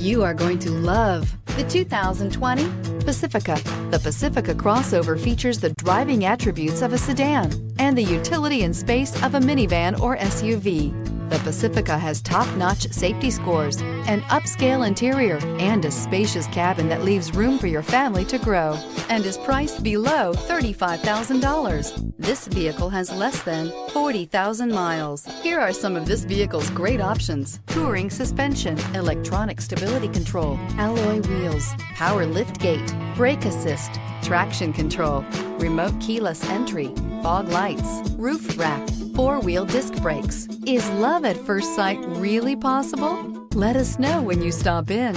You are going to love the 2020 Pacifica. The Pacifica crossover features the driving attributes of a sedan and the utility and space of a minivan or SUV. The Pacifica has top-notch safety scores, an upscale interior, and a spacious cabin that leaves room for your family to grow, and is priced below $35,000. This vehicle has less than 40,000 miles. Here are some of this vehicle's great options: touring suspension, electronic stability control, alloy wheels, power liftgate, brake assist, traction control, remote keyless entry, fog lights, roof rack, four-wheel disc brakes. Is love at first sight really possible? Let us know when you stop in.